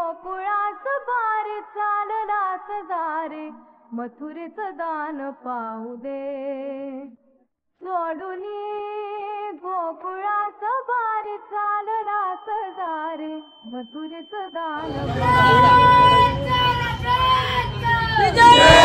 गोकुळास बारी चाललास दारे मथुरेचं दान पाहू दे सोडूनी गोकुळास बारी चाललास दारे मथुरेचं दान पाहू दे.